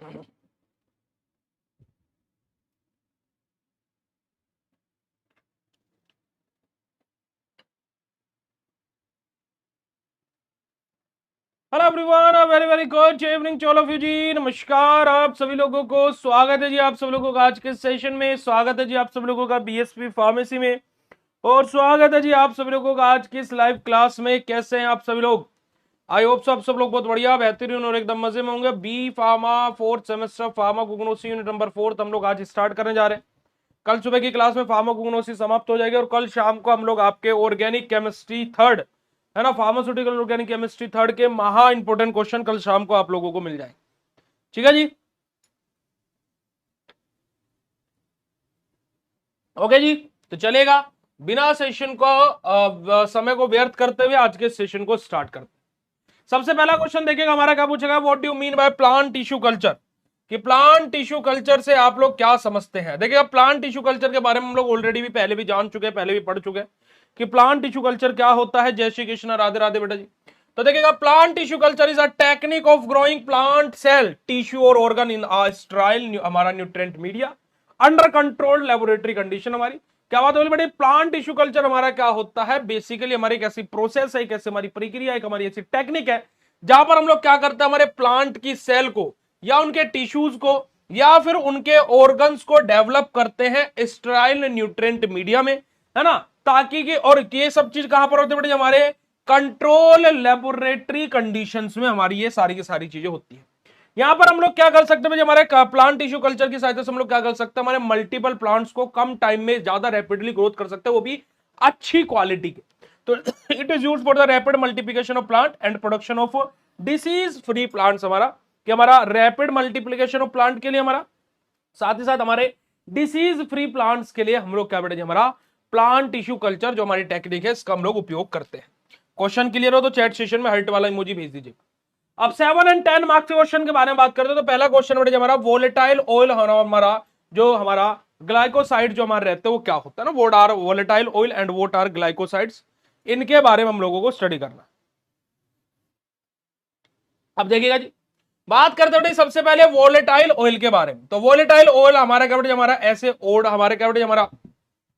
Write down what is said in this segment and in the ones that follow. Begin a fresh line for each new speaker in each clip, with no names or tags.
Hello everyone, very very good evening to all of you जी। नमस्कार आप सभी लोगों को, स्वागत है जी आप सब लोगों का आज के सेशन में। स्वागत है जी आप सब लोगों का बीएसपी फार्मेसी में, और स्वागत है जी आप सभी लोगों का आज की इस लाइव क्लास में। कैसे हैं आप सभी लोग? आई होप सो आप सब लोग बहुत बढ़िया, बेहतरीन और एकदम मजे में होंगे। B pharma fourth semester pharmacognosy unit number 4 हम लोग आज स्टार्ट करने जा रहे हैं। कल सुबह की क्लास में फार्माकोग्नोसी समाप्त हो जाएगी और कल शाम को हम लोग आपके ऑर्गेनिक केमिस्ट्री थर्ड, है ना, फार्मास्यूटिकल ऑर्गेनिक केमिस्ट्री थर्ड के महा इंपोर्टेंट क्वेश्चन कल शाम को आप लोगों को मिल जाएंगे। ठीक है जी, ओके जी। तो चलेगा, बिना सेशन को समय को व्यर्थ करते हुए आज के सेशन को स्टार्ट करते हैं। सबसे पहला क्वेश्चन देखिएगा हमारा क्या पूछेगा, what do you mean by plant tissue culture. कि प्लांट टिश्यू कल्चर से आप लोग क्या समझते हैं। देखिएगा, प्लांट टिश्यू कल्चर के बारे में हम लोग ऑलरेडी भी पहले भी जान चुके हैं, पहले भी पढ़ चुके हैं कि प्लांट टिश्यू कल्चर क्या होता है। जय श्री कृष्ण, राधे राधे बेटा जी। तो देखिएगा, plant tissue culture is a technique of growing plant cell tissue और ऑर्गन इन अ स्टेराइल हमारा nutrient media under controlled laboratory condition. हमारी क्या बात बोली बेटे, प्लांट टिश्यू कल्चर हमारा क्या होता है, बेसिकली हमारी एक ऐसी प्रोसेस है, एक ऐसी हमारी प्रक्रिया है, एक हमारी ऐसी टेक्निक है जहां पर हम लोग क्या करते हैं, हमारे प्लांट की सेल को या उनके टिश्यूज को या फिर उनके ऑर्गन्स को डेवलप करते हैं स्टेराइल न्यूट्रिएंट मीडिया में, है ना, ताकि कि और ये सब चीज कहां पर होती है बेटे, हमारे कंट्रोल लेबोरेटरी कंडीशंस में हमारी ये सारी की सारी चीजें होती है। यहां पर हम लोग क्या कर सकते हैं, हमारे प्लांट टिश्यू कल्चर की सहायता से हम लोग क्या कर सकते हैं, हमारे मल्टीपल प्लांट्स को कम टाइम में ज्यादा रैपिडली ग्रोथ कर सकते हैं, वो भी अच्छी क्वालिटी के। तो it is used for the rapid multiplication of plant and production of disease free plants. हमारा कि हमारा रैपिड मल्टीप्लिकेशन ऑफ प्लांट के लिए, हमारा साथ ही साथ हमारे डिसीज फ्री प्लांट्स के लिए हम लोग क्या बेटे, हमारा प्लांट टिश्यू कल्चर जो हमारी टेक्निक है इसका हम लोग उपयोग करते हैं। क्वेश्चन क्लियर हो तो चैट सेशन में हर्ट वाला इमोजी भेज दीजिए। अब 7 और 10 मार्क्स के क्वेश्चन के बारे में बात करते हैं। तो पहला क्वेश्चन बेटे हमारा, वोलेटाइल ऑयल हमारा जो हमारा ग्लाइकोसाइड जो हमारे रहते हैं वो क्या होता है ना, what are volatile oil and what are glycosides, इनके बारे में हम लोगों को स्टडी करना। अब देखिएगा जी, बात करते हैं सबसे पहले वोलेटाइल ऑयल के बारे में। तो वोलेटाइल ऑयल हमारा क्या बेटे, हमारा ऐसे ओड हमारे क्या बेटे, हमारा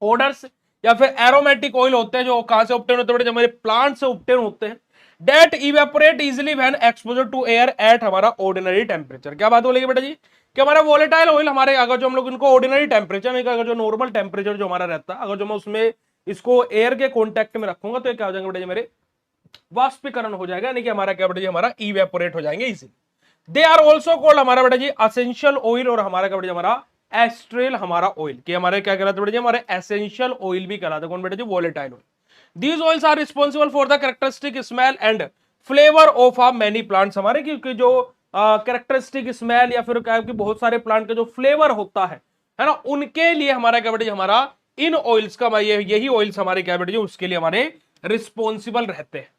ओडर्स या फिर एरोमेटिक ऑयल होते हैं जो कहां से ऑब्टेन होते हैं, हमारे प्लांट से ऑब्टेन होते हैं, that evaporate easily when exposure to air at हमारा ऑर्डिनरी टेम्परेचर। क्या बात बोलेगी बेटा जी, कि हमारा वोलेटाइल ऑयल हमारे अगर जो हम लोग इनको ऑर्डिनरी टेम्परेचर में, अगर जो नॉर्मल टेम्परेचर जो हमारा रहता है, अगर जो मैं उसमें इसको एयर के कॉन्टेक्ट में रखूंगा तो क्या हो जाएंगे बेटा जी, मेरे वाष्पीकरण हो जाएगा, यानी कि हमारा क्या बेटा जी, हमारा इवेपोरेट हो जाएंगे इसी। दे आर ऑल्सो कॉल्ड हमारा बेटा जी असेंशियल ऑयल, और हमारा क्या बेटा जी, हमारा एस्ट्रेल हमारा ऑयल, कि हमारे क्या कहलाते बेटा जी, हमारे एसेंशियल ऑयल भी कहलाते। कौन बेटा जी, volatile oil. These oils are responsible for the characteristic smell and flavour of a many plants. हमारे क्योंकि जो कैरेक्टरिस्टिक स्मेल या फिर क्या बहुत सारे प्लांट का जो फ्लेवर होता है ना, उनके लिए हमारा क्या बेटा जी, हमारा इन ऑयल्स का यही ऑयल्स हमारे क्या बेटा जी, उसके लिए हमारे रिस्पॉन्सिबल रहते हैं।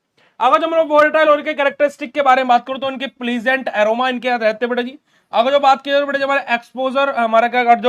अगर जो हम वोलेटाइल ऑयल के कैरेक्टरिस्टिक के बारे में बात करूं तो इनके प्लीजेंट एरोमा इनके यहाँ रहते हैं बेटा जी। अगर जो बात की जाए बेटा, हमारे एक्सपोजर हमारा क्या, अगर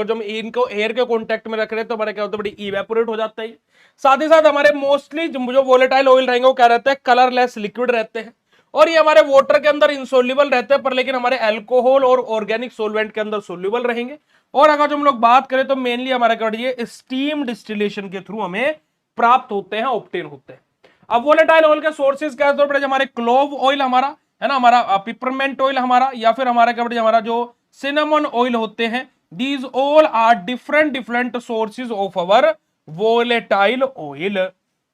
जो हम इनको एयर के कांटेक्ट में रख रहे हैं तो हमारा क्या होता है बेटा, इवेपोरेट हो जाता है। साथ ही साथ हमारे मोस्टली जो वोलेटाइल ऑयल रहेंगे वो क्या रहते हैं, कलरलेस लिक्विड रहते हैं, और ये हमारे वाटर के अंदर इंसोल्यूबल रहते हैं, पर लेकिन हमारे अल्कोहल और ऑर्गेनिक सोलवेंट के अंदर सोल्यूबल रहेंगे। और अगर जो हम लोग बात करें तो मेनली हमारा क्या ये स्टीम डिस्टिलेशन के थ्रू हमें प्राप्त होते हैं, ऑब्टेन होते हैं। अब वोलेटाइल ऑयल के सोर्सेज क्या है, हमारे क्लोव ऑयल हमारा, है ना, हमारा पिपरमेंट ऑयल हमारा, या फिर हमारा क्या बेटा, हमारा जो सिनेमन ऑयल होते हैं, these all are different different sources of our volatile oil.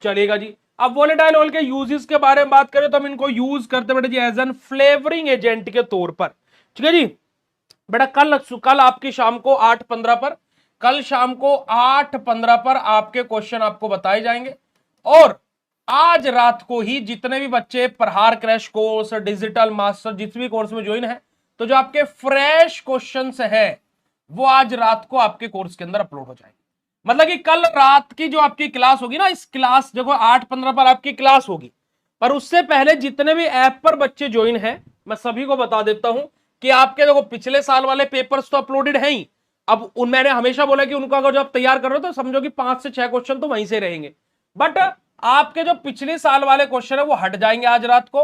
चलेगा जी। अब वोलेटाइल ऑयल के यूजेस के बारे में बात करें तो हम इनको यूज करते बेटा जी एज एन फ्लेवरिंग एजेंट के तौर पर। ठीक है जी बेटा, कल आपकी शाम को 8:15 पर, कल शाम को 8:15 पर आपके क्वेश्चन आपको बताए जाएंगे। और आज रात को ही जितने भी बच्चे प्रहार क्रैश कोर्स, डिजिटल मास्टर, जिस भी कोर्स में ज्वाइन है, तो जो आपके फ्रेश क्वेश्चंस है वो आज रात को आपके कोर्स के अंदर अपलोड हो जाएंगे। मतलब कि कल रात की जो आपकी क्लास होगी ना, इस क्लास देखो 8:15 पर आपकी क्लास होगी, पर उससे पहले जितने भी ऐप पर बच्चे ज्वाइन है, मैं सभी को बता देता हूं कि आपके देखो पिछले साल वाले पेपर्स तो अपलोडेड है ही। अब मैंने हमेशा बोला कि उनको अगर जो आप तैयार कर रहे हो तो समझो कि 5 से 6 क्वेश्चन तो वहीं से रहेंगे, बट आपके जो पिछले साल वाले क्वेश्चन है वो हट जाएंगे आज रात को,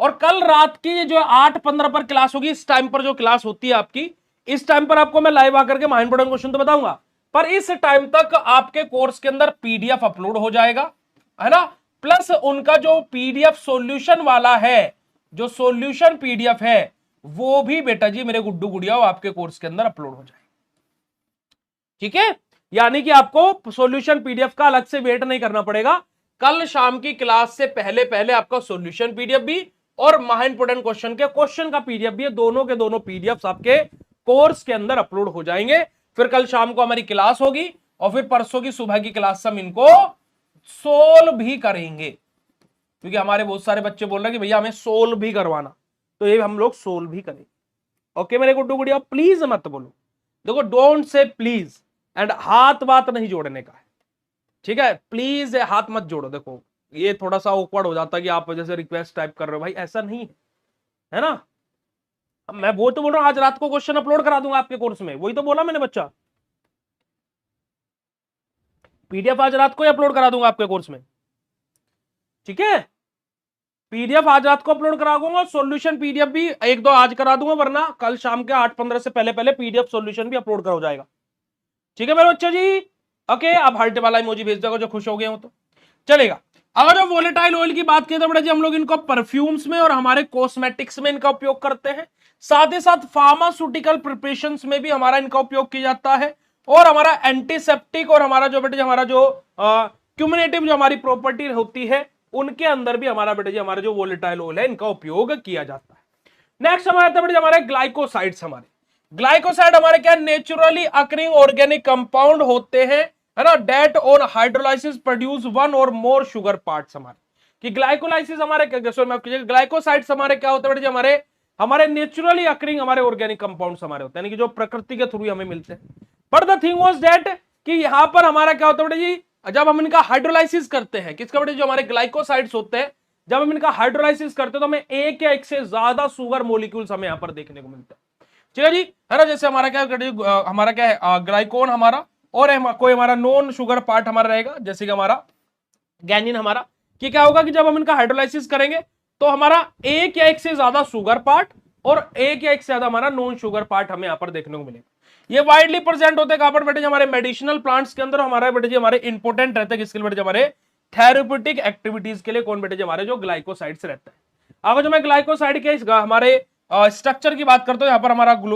और कल रात की जो 8:15 पर क्लास होगी, इस टाइम पर जो क्लास होती है आपकी, इस टाइम पर आपको मैं लाइव आकर के इंपॉर्टेंट क्वेश्चन तो बताऊंगा, पर इस टाइम तक आपके कोर्स के अंदर पीडीएफ अपलोड हो जाएगा, है ना। प्लस उनका जो पीडीएफ सॉल्यूशन वाला है, जो सॉल्यूशन पीडीएफ है, वो भी बेटा जी मेरे गुड्डू गुड़िया आपके कोर्स के अंदर अपलोड हो जाएगा। ठीक है, यानी कि आपको सॉल्यूशन पीडीएफ का अलग से वेट नहीं करना पड़ेगा। कल शाम की क्लास से पहले पहले आपका सॉल्यूशन पीडीएफ भी और महा इंपोर्टेंट क्वेश्चन के क्वेश्चन का पीडीएफ भी, दोनों के दोनों पीडीएफ आपके कोर्स के अंदर अपलोड हो जाएंगे। फिर कल शाम को हमारी क्लास होगी और फिर परसों की सुबह की क्लास से हम इनको सोल्व भी करेंगे, क्योंकि हमारे बहुत सारे बच्चे बोल रहे हैं कि भैया हमें सोल्व भी करवाना, तो ये हम लोग सोल्व भी करेंगे। ओके मेरे गुड्डू गुड़िया, प्लीज मत बोलो, देखो डोंट से प्लीज एंड हाथ बात नहीं जोड़ने का है, ठीक है। प्लीज हाथ मत जोड़ो, देखो ये थोड़ा सा ऑकवर्ड हो जाता है कि आप जैसे रिक्वेस्ट टाइप कर रहे हो, भाई ऐसा नहीं है ना। मैं वो तो बोल रहा हूं आज रात को क्वेश्चन अपलोड करा दूंगा आपके कोर्स में, वही तो बोला मैंने बच्चा, पीडीएफ आज रात को ही अपलोड करा दूंगा आपके कोर्स में, ठीक है। पीडीएफ आज रात को अपलोड करा दूंगा, सॉल्यूशन पीडीएफ भी एक दो आज करा दूंगा, वरना कल शाम के 8:15 से पहले पहले पीडीएफ सॉल्यूशन भी अपलोड करा हो जाएगा, ठीक है मेरे बच्चों जी। ओके, आप हार्ट वाला इमोजी भेज दोगे जो खुश हो गए हो तो चलेगा। अगर जो वोलेटाइल ऑयल की बात करें तो बेटा जी हम लोग इनको परफ्यूम्स में और हमारे कॉस्मेटिक्स में इनका उपयोग करते हैं, साथ ही साथ फार्मास्यूटिकल प्रिपरेशंस में भी हमारा इनका उपयोग किया जाता है, और हमारा एंटीसेप्टिक और हमारा जो बेटा जी हमारा जो क्यूमुलेटिव जो हमारी प्रॉपर्टी होती है उनके अंदर भी हमारा बेटा जी हमारा जो वोलेटाइल ऑयल है इनका उपयोग किया जाता है। नेक्स्ट हमारा आता है बेटा जी हमारे ग्लाइकोसाइड्स। हमारे ग्लाइकोसाइड हमारे क्या नेचुरली अकरिंग ऑर्गेनिक कंपाउंड होते हैं, है ना, that on hydrolysis produce one or more sugar parts. हमारे कि ग्लाइकोलाइसिस हमारे ग्लाइकोसाइड्स हमारे क्या होते हैं बेटा जी, हमारे नेचुरली अकरिंग हमारे ऑर्गेनिक कंपाउंड्स हमारे होते हैं, यानी कि जो प्रकृति के थ्रू हमें मिलते हैं। But the thing was that कि यहां पर हमारा क्या होता है बेटा जी, जब हम इनका हाइड्रोलाइसिस करते हैं, किसका बेटा जो हमारे ग्लाइकोसाइड्स होते हैं, जब हम इनका हाइड्रोलाइसिस करते हैं तो हमें एक या एक से ज्यादा शुगर मॉलिक्यूल्स हमें यहां पर देखने को मिलते हैं, ठीक है जी, है ना। जैसे हमारा क्या हमारा क्या है ग्लाइकोन हमारा, और कोई हमारा नॉन शुगर पार्ट हमारा रहेगा, जैसे कि हमारा गैनिन हमारा, कि क्या होगा कि जब हम इनका हाइड्रोलाइसिस करेंगे तो हमारा एक या एक से ज्यादा शुगर पार्ट और एक या एक से ज्यादा हमारा नॉन शुगर पार्ट हमें यहां पर देखने को मिलेगा। ये वाइडली प्रेजेंट होते हैं कहां पर बेटे जी, हमारे मेडिसिनल प्लांट्स के अंदर, हमारा बेटे जी हमारे इंपोर्टेंट रहते हैं किसके लिए बेटे जी, हमारे थेरेप्यूटिक एक्टिविटीज के लिए कौन बेटे जी, हमारे जो ग्लाइकोसाइड्स रहते हैं। अगर जो मैं ग्लाइकोसाइड के हमारे स्ट्रक्चर की बात करते हो, यहाँ पर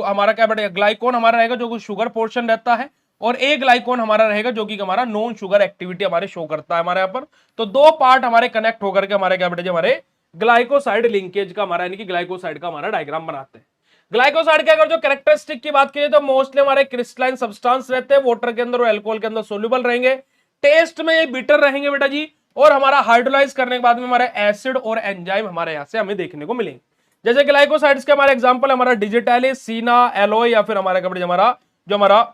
हमारा क्या बेटे ग्लाइकोन हमारा रहेगा जो शुगर पोर्शन रहता है, और एक ग्लाइकोन हमारा रहेगा जो कि हमारा नॉन शुगर एक्टिविटी हमारे शो करता है हमारे यहाँ पर। तो दो पार्ट हमारे कनेक्ट होकर के हमारे क्या बेटे जी हमारे ग्लाइकोसाइड लिंकेज का हमारा यानी कि ग्लाइकोसाइड का हमारा डायग्राम बनाते हैं। ग्लाइकोसाइड के अगर जो कैरेक्टरिस्टिक की बात करें तो मोस्टली हमारे क्रिस्टलाइन सब्सटेंस रहते हैं, वाटर के अंदर और अल्कोहल के अंदर सोल्यूबल रहेंगे, टेस्ट में ये बिटर रहेंगे बेटा जी, और हमारा हाइड्रोलाइज करने के बाद में हमारे एसिड और एंजाइम हमारे यहाँ से हमें देखने को मिलेंगे। जैसे ग्लाइकोसाइड्स के हमारे एग्जांपल हमारा डिजिटालिस, सीना, एलोय, या फिर हमारा क्या जो हमारा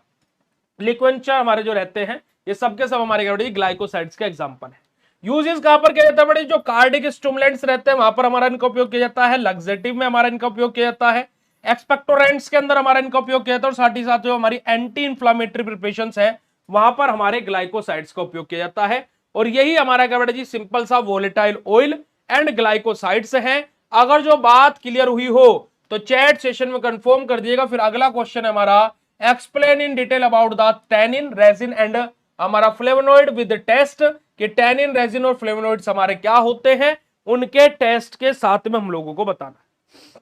लिक्वेंचर हमारे जो रहते हैं, ये सब के सब हमारे ग्लाइकोसाइड्स के एग्जांपल है। यूजेस कहां पर किया जाता है बड़े, जो कार्डिक स्टिमुलेंट्स रहते हैं वहां पर हमारा इनका उपयोग किया जाता है, लग्जेटिव में हमारा इनका उपयोग किया जाता है, एक्सपेक्टोरेंट्स के अंदर हमारा इनका उपयोग किया जाता है, और साथ ही साथ जो हमारी एंटी इंफ्लामेटरी प्रिपरेशंस है वहां पर हमारे ग्लाइकोसाइड्स का उपयोग किया जाता है। और यही हमारा क्या बेटा जी सिंपल सा वोलेटाइल ऑयल एंड ग्लाइकोसाइड्स है। अगर जो बात क्लियर हुई हो तो चैट सेशन में कंफर्म कर दिएगा। फिर अगला क्वेश्चन है हमारा explain in detail about the tannin, resin and हमारा फ्लेवोनॉइड विद टेस्ट, कि टैनिन, रेजिन और फ्लेवोनॉइड्स हमारे क्या होते हैं, उनके टेस्ट के साथ में हम लोगों को बताना है।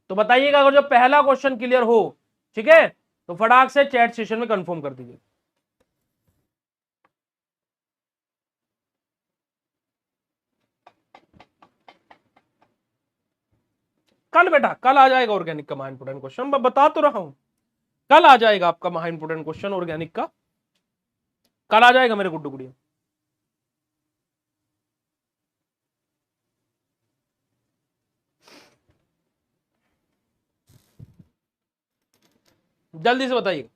तो बताइएगा अगर जो पहला क्वेश्चन क्लियर हो, ठीक है, तो फटाक से चैट सेशन में कंफर्म कर दीजिए। कल बेटा कल आ जाएगा ऑर्गेनिक का महा इंपोर्टेंट क्वेश्चन, मैं बता तो रहा हूं, कल आ जाएगा आपका महा इंपोर्टेंट क्वेश्चन ऑर्गेनिक का, कल आ जाएगा मेरे गुड्डू गुड़िया। जल्दी से बताइए।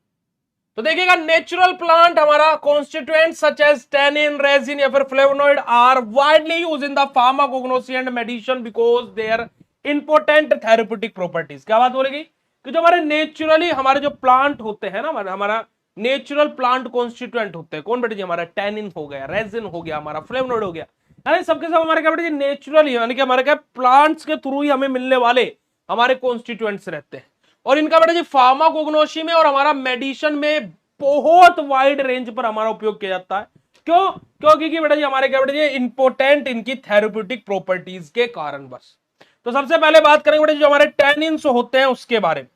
तो देखिएगा नेचुरल प्लांट हमारा constituent such as tannin, resin या फिर flavonoid are widely used in the pharmacognosy and medicine because their important therapeutic properties. क्या बात बोलेगी कि जो हमारे नेचुरली हमारे जो प्लांट होते हैं ना, हमारा नेचुरल प्लांट कॉन्स्टिट्यूएंट होते हैं कौन बेटे जी, हमारा टैनिन हो गया, रेजिन हो गया, हमारा फ्लेवोनॉइड हो गया, है ना, सबके सब हमारे क्या बेटे नेचुरल, यानी कि हमारे क्या प्लांट्स के थ्रू ही हमें मिलने वाले हमारे कॉन्स्टिट्यूएंट्स रहते हैं। और इनका बेटा जी फार्माकोग्नोसी में और हमारा मेडिसिन में बहुत वाइड रेंज पर हमारा उपयोग किया जाता है। क्यों? क्योंकि बेटा जी हमारे क्या बेटा जी इंपोर्टेंट इनकी थेरेप्यूटिक प्रॉपर्टीज के कारण बस। तो सबसे पहले बात करेंगे बेटा जो हमारे टैनिन्स होते हैं उसके बारे में।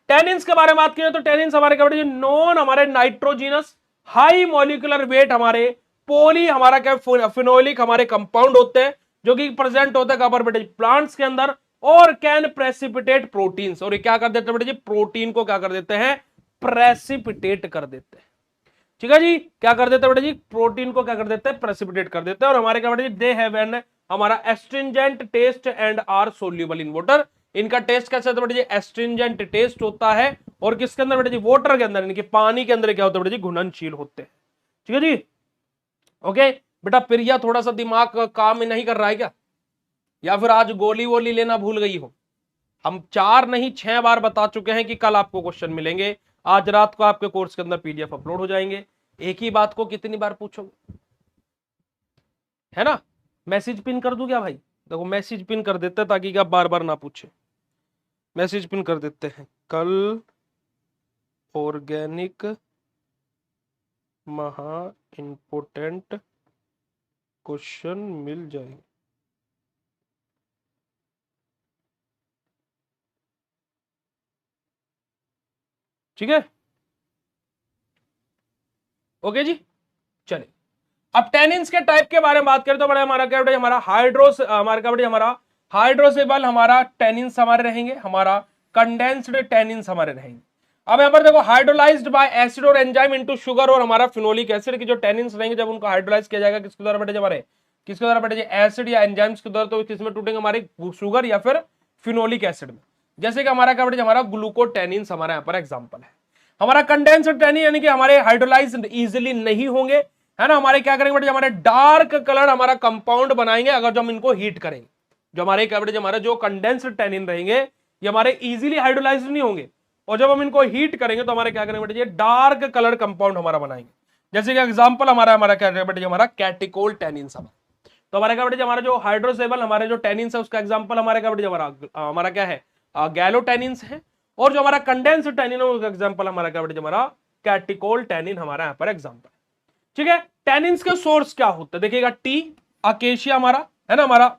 टैनिन्स के बारे में बात करें तो टैनिन्स हमारे क्या बेटा जी नॉन हमारे नाइट्रोजिनस हाई मॉलिक्यूलर वेट हमारे पोली हमारा क्या फिनोलिक हमारे कंपाउंड होते हैं जो कि प्रेजेंट होता है कहां पर बेटा जी प्लांट्स के अंदर, और कैन प्रेसिपिटेट प्रोटीन्स, और ये क्या कर देते हैं बेटा जी प्रोटीन को क्या कर देते हैं प्रेसिपिटेट कर देते हैं। ठीक है जी, क्या कर देते हैं बेटा जी प्रोटीन को क्या कर देते हैं प्रेसिपिटेट कर देते हैं। और हमारे क्या बेटा जी दे हैव एन हमारा astringent taste and are soluble in water. इनका टेस्ट कैसा होता है बेटा जी एस्ट्रिंजेंट टेस्ट होता है, और किसके अंदर बेटा जी वाटर के अंदर, इनके पानी के अंदर क्या होता है बेटा जी घुलनशील होते हैं। ठीक है जी, ओके बेटा प्रिया थोड़ा सा दिमाग काम नहीं कर रहा है क्या, या फिर आज गोली वोली लेना भूल गई हो? हम 4 नहीं 6 बार बता चुके हैं कि कल आपको क्वेश्चन मिलेंगे, आज रात को आपके कोर्स के अंदर पीडीएफ अपलोड हो जाएंगे। एक ही बात को कितनी बार पूछोगे, है ना? मैसेज पिन कर दूं क्या भाई? देखो मैसेज पिन कर देते हैं ताकि आप बार बार ना पूछे। मैसेज पिन कर देते हैं, कल ऑर्गेनिक महा इंपोर्टेंट क्वेश्चन मिल जाएंगे। ठीक है, ओके जी। चलिए अब टेनिन्स के टाइप के बारे में बात करें तो बड़ा हमारा क्या बेटा हमारा हमारा क्या बेटा हमारा हाइड्रोसेबल हमारा टेनिन्स हमारे रहेंगे, हमारा कंडेंस्ड टेनिन्स हमारे रहेंगे। अब यहाँ पर देखो हाइड्रोलाइज्ड बाय एसिड और एंजाइम इनटू शुगर और हमारा फिनोलिक एसिड की जो टेनिन्स रहेंगे जब उनको हाइड्रोलाइज किया जाएगा किसके द्वारा बेटे हमारे किसके द्वारा बेटे एसिड या एंजाइम्स के द्वारा, तो किसमें टूटेंगे हमारे शुगर या फिर फिनोलिक एसिड में। जैसे कि हमारा क्या बेटे हमारा ग्लूकोटेनिन्स हमारा यहाँ पर एग्जाम्पल है। हमारा कंडेंस्ड टेनिन यानी कि हमारे हाइड्रोलाइज्ड इजिली नहीं होंगे, है ना, हमारे क्या करेंगे बेटे हमारे डार्क कलर हमारा कंपाउंड बनाएंगे अगर जो हम इनको हीट करेंगे। जो हमारे क्या बेटे हमारे जो कंडेंस्ड टेनिन रहेंगे ये हमारे इजीली हाइड्रोलाइज्ड नहीं होंगे, और जब हम इनको हीट करेंगे तो हमारे क्या करेंगे बेटे ये डार्क कलर कंपाउंड हमारा बनाएंगे। जैसे कि एग्जांपल हमारा क्या बेटे हमारा कैटिकोल टेनिन्स हमारा। तो हमारे क्या बेटे हमारा जो हाइड्रोसेबल हमारे जो टेनिन्स है उसका एग्जांपल हमारे क्या बेटे हमारा क्या है गैलोटेनिन्स है, और जो हमारा कंडेंस्ड टेनिन है उसका एग्जांपल हमारा क्या बेटे हमारा कैटिकोल टेनिन हमारा यहाँ पर एग्जांपल। ठीक है, टेनिन्स के सोर्स क्या होते हैं देखिएगा, टी अकेशिया हमारा है ना, हमारा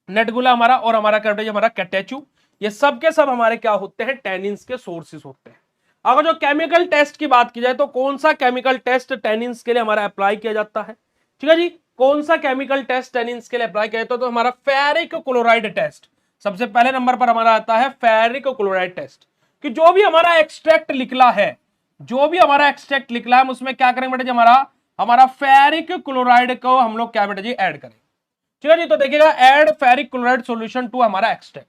नेटगुला हमारा, और हमारा क्या बेटे हमारा कैटेचू, ये सब के सब हमारे क्या होते हैं टेनिन्स के सोर्सेस होते हैं। अगर जो केमिकल टेस्ट की बात की जाए तो कौन सा केमिकल टेस्ट टेनिन्स के लिए हमारा अप्लाई किया जाता है? ठीक है जी, कौन सा केमिकल टेस्ट टेनिन्स के लिए अप्लाई किया जाता है? तो हमारा फेरिक क्लोराइड टेस्ट सबसे पहले नंबर पर हमारा आता है, फेरिक क्लोराइड टेस्ट। कि जो भी हमारा एक्सट्रैक्ट निकला है, जो भी हमारा एक्सट्रैक्ट निकला है उसमें क्या करेंगे बेटा जी हमारा फेरिक क्लोराइड को हम लोग क्या बेटा जी ऐड करेंगे। ठीक है जी, तो देखिएगा add ferric chloride solution to हमारा एक्सट्रैक्ट।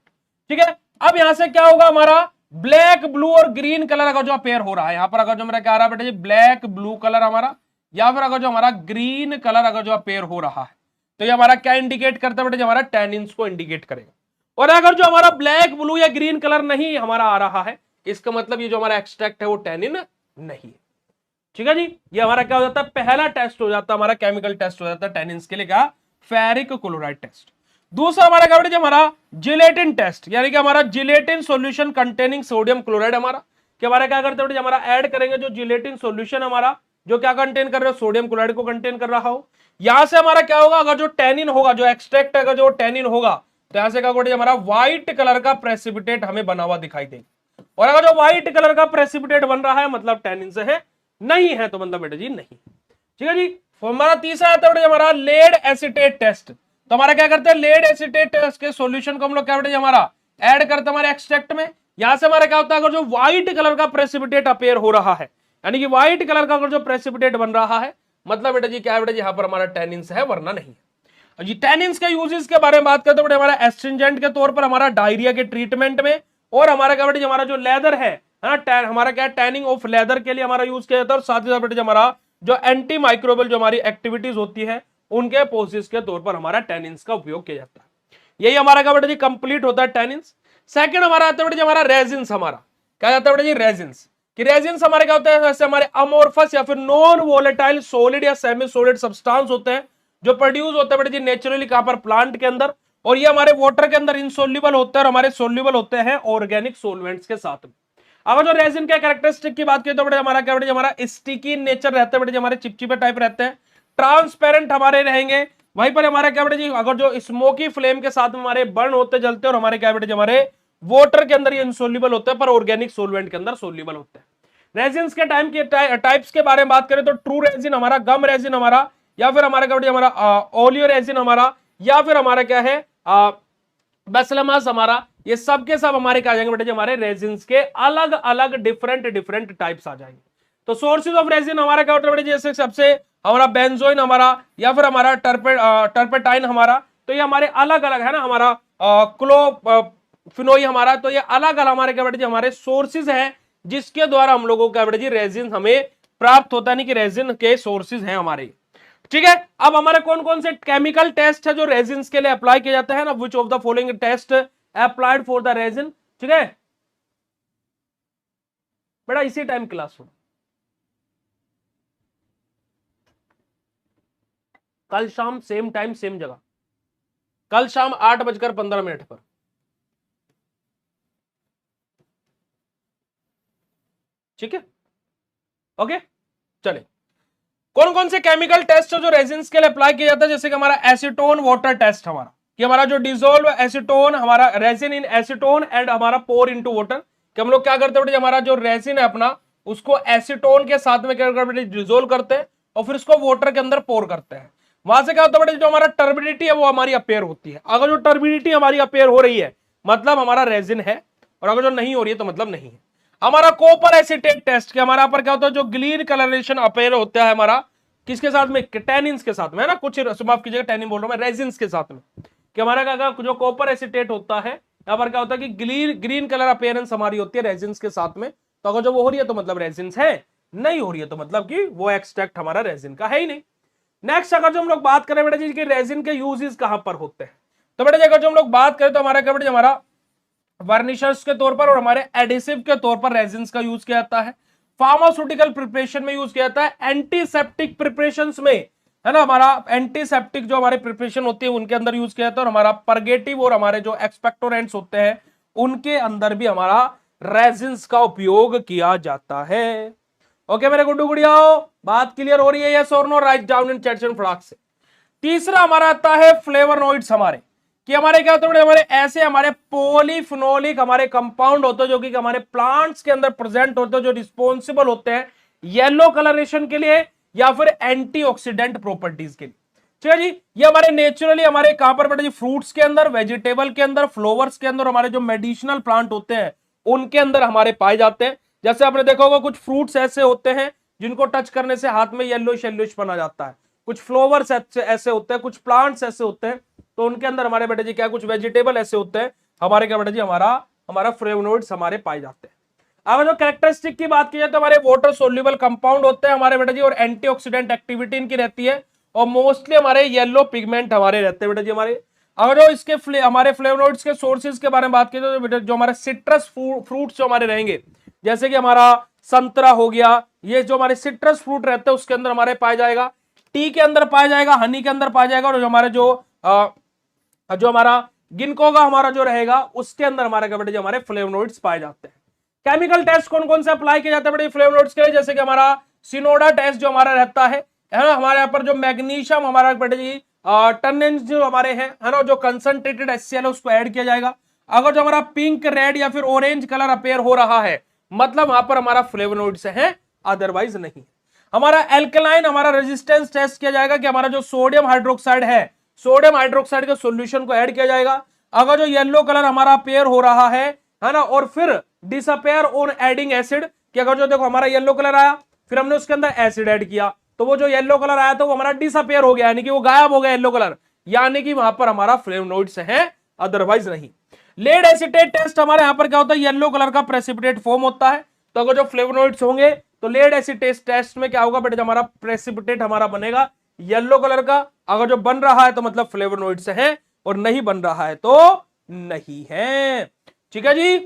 ठीक है, अब यहां से क्या होगा हमारा ब्लैक ब्लू और ग्रीन कलर अगर जो अपेयर हो रहा है यहाँ पर, अगर जो मेरा क्या आ रहा है बेटा जी ब्लैक ब्लू कलर हमारा, या फिर अगर जो हमारा ग्रीन कलर अगर जो अपेयर हो रहा है तो ये हमारा क्या इंडिकेट करता है बेटा जी हमारा टेनिन्स को इंडिकेट करेगा। और अगर जो हमारा ब्लैक ब्लू या ग्रीन कलर नहीं हमारा आ रहा है इसका मतलब ये जो हमारा एक्सट्रैक्ट है वो टेनिन नहीं है। ठीक है जी, ये हमारा क्या हो जाता है पहला टेस्ट हो जाता है हमारा केमिकल टेस्ट हो जाता है टेनिन्स के लिए क्या फेरिक क्लोराइड टेस्ट। दूसरा हमारा क्या बेटा जी हमारा जिलेटिन टेस्ट, यानी कि हमारा gelatin solution containing sodium chloride हमारा कि हमारा क्या करते हैं हमारा ऐड करेंगे जो जिलेटिन सॉल्यूशन हमारा जो क्या कंटेन कर रहा है सोडियम क्लोराइड को कंटेन कर रहा हो। यहां से हमारा क्या होगा अगर जो टेनिन होगा जो एक्सट्रैक्ट अगर जो टेनिन होगा तो यहां से क्या बेटा हमारा व्हाइट कलर का प्रेसिपिटेट हमें बना हुआ दिखाई देगा, और अगर जो व्हाइट कलर का प्रेसिपिटेट बन रहा है मतलब टेनिन से है, नहीं है तो मतलब बेटा जी नहीं। ठीक है जी, हमारा तीसरा आता है हमारा लेड एसिटेट टेस्ट। तो हमारा क्या करते हैं लेड एसिटेट टेस्ट के सॉल्यूशन को हम लोग क्या बेटा जी हमारा ऐड करते हैं हमारे एक्सट्रैक्ट में। यहां से हमारा क्या होता है अगर जो व्हाइट कलर का प्रेसिपिटेट अपेयर हो रहा है, यानी कि व्हाइट कलर का अगर जो प्रेसिपिटेट बन रहा है मतलब बेटा जी क्या है बेटा जी यहाँ पर हमारा टेनिन्स है वरना नहीं है। जी टेनिन्स के यूजेस के बारे में बात करते हैं हमारा एस्ट्रिंजेंट के तौर पर हमारा डायरिया के ट्रीटमेंट में, और हमारा क्या बेटा जी हमारा जो लेदर है हमारा क्या टैनिंग ऑफ लेदर के लिए हमारा यूज किया जाता है, और साथ ही साथ बेटा जी हमारा जो एंटी माइक्रोबियल जो हमारी एक्टिविटीज होती है उनके प्रोसेस के तौर पर हमारा टैनिन्स का उपयोग किया जाता है। यही हमारा क्या बेटा जी कंप्लीट होता है टैनिन्स। सेकंड हमारा आता है बेटा जी हमारा रेजिन्स, हमारा क्या जाता है बेटा जी रेजिन्स। कि रेजिन्स हमारे क्या होते हैं जैसे हमारे अमोर्फस या फिर नॉन वोलेटाइल सॉलिड या सेमी सॉलिड सब्सटेंस होते हैं जो प्रोड्यूस होते हैं बेटा जी नेचुरली कहां पर, प्लांट के अंदर, और ये हमारे वाटर के अंदर इनसोल्यूबल होते हैं और हमारे सोल्यूबल होते हैं ऑर्गेनिक सोलवेंट्स के साथ में। अगर जो रेजिन के कैरेक्टरिस्टिक की बात करें तो बेटा हमारा क्या बेटा हमारा स्टिकी नेचर रहता है बेटा, हमारे चिपचिपे टाइप रहते हैं, ट्रांसपेरेंट हमारे रहेंगे। वहीं पर हमारा क्या बेटा जी अगर जो स्मोकी फ्लेम के साथ में हमारे बर्न होते जलते और हमारे क्या बेटा हमारे वाटर के अंदर ये इनसोल्यूबल होते हैं पर ऑर्गेनिक सोलवेंट के अंदर सोल्यूबल होते हैं। रेजिन्स के टाइम के टाइप्स के बारे में बात करें तो ट्रू रेजिन हमारा, गम रेजिन हमारा, या फिर हमारा क्या बेटा हमारा ओलियो रेजिन हमारा, या फिर हमारा क्या है बेसिलमस हमारा, ये सब के सब हमारे क्या आ जाएंगे बेटा जी हमारे रेजिन्स के अलग अलग डिफरेंट टाइप्स आ जाएंगे। तो सोर्सेज ऑफ रेजिन हमारा क्या होता है बेटा जैसे सबसे हमारा बेंजोइन हमारा, या फिर हमारा टर्पेटाइन हमारा, तो ये हमारे अलग अलग है ना, हमारा क्लोफिनोई हमारा, तो ये अलग अलग हमारे क्या बेटा जी हमारे सोर्सेज हैं जिसके द्वारा हम लोगों का बेटा जी रेजिन हमें प्राप्त होता है, नहीं कि रेजिन के सोर्सेज हैं हमारे। ठीक है, अब हमारे कौन कौन से केमिकल टेस्ट है जो रेजिन्स के लिए अप्लाई किया जाता है ना, which of the following test applied for the resin. ठीक है बेटा इसी टाइम क्लास हो, कल शाम सेम टाइम सेम जगह, कल शाम 8:15 पर। ठीक है ओके चले, कौन कौन से केमिकल टेस्ट है जो रेजिन्स के लिए अप्लाई किया जाता है, जैसे कि हमारा एसीटोन वाटर टेस्ट हमारा, कि हमारा जो डिसोल्व एसीटोन हमारा रेजिन इन एसीटोन एंड हमारा पोर इनटू वाटर, कि हम लोग क्या करते हैं हमारा जो रेजिन है अपना उसको एसीटोन के साथ में क्या करते हैं डिसोल्व करते हैं और फिर उसको वाटर के अंदर पोर करते हैं। वहां से क्या होता है जो हमारा टर्बिडिटी है वो हमारी अपेयर होती है। अगर जो टर्बिडिटी हमारी अपेयर हो रही है मतलब हमारा रेजिन है, और अगर जो नहीं हो रही है तो मतलब नहीं है। हमारा कॉपर एसीटेट टेस्ट के हमारा पर क्या होता है जो ग्रीन कलरेशन अपेयर होता है हमारा किसके साथ में, टेनिन्स के साथ में है ना, कुछ माफ कीजिएगा टेनिन बोल रहा हूं मैं, रेजिन्स के साथ में, कि हमारा क्या जो कॉपर एसीटेट होता है यहाँ पर क्या होता है कि ग्रीन कलर अपेयरेंस हमारी होती है रेजिन्स के साथ में। तो अगर जो वो हो रही है तो मतलब रेजिन्स है, नहीं हो रही है तो मतलब कि वो एक्सट्रैक्ट हमारा रेजिन का है ही नहीं। नेक्स्ट अगर जो हम लोग बात करें बेटा जी कि रेजिन के यूजेस कहां पर होते हैं, तो बेटा जी अगर जो हम लोग बात करें तो हमारा क्या बेटा हमारा वर्निशर्स के तौर पर और हमारे एडिसिव के तौर पर रेजिन्स का यूज किया जाता है। फार्मास्यूटिकल प्रिपरेशन में यूज किया जाता है, एंटीसेप्टिक प्रिपरेशंस में है ना, हमारा एंटीसेप्टिक जो हमारे प्रिपरेशन होती है उनके अंदर यूज किया जाता है, और हमारा परगेटिव और हमारे जो एक्सपेक्टोरेंट्स होते हैं उनके अंदर भी हमारा रेजिन्स का उपयोग किया जाता है। ओके मेरे गुड्डू गुड़ियाओ, बात क्लियर हो रही है, yes or no, write down in chat and फटाक से। तीसरा हमारा आता है फ्लेवोनोइड्स हमारे, कि हमारे क्या होते हैं हमारे ऐसे हमारे पॉलीफिनोलिक हमारे कंपाउंड होते हैं जो कि हमारे प्लांट्स के अंदर प्रेजेंट होते हैं, जो रिस्पॉन्सिबल होते हैं येलो कलरेशन के लिए या फिर एंटीऑक्सीडेंट प्रॉपर्टीज के लिए। ठीक है जी, ये हमारे नेचुरली हमारे कहां पर बेटा जी फ्रूट्स के अंदर, वेजिटेबल के अंदर, फ्लावर्स के अंदर, हमारे जो मेडिसिनल प्लांट होते हैं उनके अंदर हमारे पाए जाते हैं। जैसे आपने देखा होगा कुछ फ्रूट्स ऐसे होते हैं जिनको टच करने से हाथ में येलोइश येलोइश बना जाता है, कुछ फ्लावर्स ऐसे होते हैं, कुछ प्लांट्स ऐसे होते हैं, तो उनके अंदर हमारे बेटे जी क्या कुछ वेजिटेबल ऐसे होते हैं हमारे क्या बेटे जी हमारा फ्लेवोनोइड्स हमारे पाए जाते हैं। अब जो कैरेक्टरिस्टिक की बात की जाए तो हमारे वाटर सोल्यूबल कंपाउंड होते हैं हमारे बेटे जी, और एंटीऑक्सीडेंट एक्टिविटी इनकी रहती है, और मोस्टली हमारे येलो पिगमेंट हमारे रहते हैं बेटे जी हमारे। अगर जो इसके हमारे फ्लेवोनोइड्स के सोर्सेज के बारे में बात की जाए तो बेटे जो हमारे सिट्रस फ्रूट्स जो हमारे रहेंगे, जैसे कि हमारा संतरा हो गया, ये जो हमारे सिट्रस फ्रूट रहते हैं उसके अंदर हमारे पाया जाएगा, टी के अंदर पाया जाएगा, हनी के अंदर पाया जाएगा, और जो हमारे जो हमारा गिनको का हमारा जो रहेगा उसके अंदर हमारे क्या बेटे जो हमारे फ्लेवोनोइड्स पाए जाते हैं। केमिकल टेस्ट कौन कौन से अप्लाई किए जाते हैं बेटे फ्लेवोनोइड्स के लिए, जैसे कि हमारा सिनोडा टेस्ट जो हमारा रहता है ना, हमारे यहाँ पर जो मैग्नीशियम हमारा बेटे जी टर्नेंस जो हमारे हैं है ना, जो कंसंट्रेटेड HCl है उसको ऐड किया जाएगा। अगर जो हमारा पिंक रेड या फिर ऑरेंज कलर अपेयर हो रहा है मतलब वहां पर हमारा फ्लेवोनोइड्स है, अदरवाइज नहीं। हमारा एल्कलाइन हमारा रेजिस्टेंस टेस्ट किया जाएगा कि हमारा जो सोडियम हाइड्रोक्साइड है, सोडियम हाइड्रोक्साइड के सॉल्यूशन को ऐड किया जाएगा। अगर जो येलो कलर हमारा अपेयर हो रहा है ना, और फिर डिसअपेयर ऑन एडिंग एसिड, कि अगर जो देखो हमारा येलो कलर आया फिर हमने उसके अंदर एसिड ऐड किया तो वो जो येलो कलर आया था वो हमारा डिसअपेयर हो गया, यानी कि वो गायब हो गया येलो कलर, यानी कि वहां पर हमारा फ्लेवोनोइड्स है, अदरवाइज नहीं। लेड एसीटेट टेस्ट हमारे यहां पर क्या होता है, येलो कलर का प्रेसिपिटेट फॉर्म होता है, तो अगर जो फ्लेवोनोइड्स होंगे तो लेड एसीटेट टेस्ट में क्या होगा बेटा हमारा प्रेसिपिटेट हमारा बनेगा येलो कलर का। अगर जो बन रहा है तो मतलब फ्लेवोनोइड्स है, और नहीं बन रहा है तो नहीं है। ठीक है जी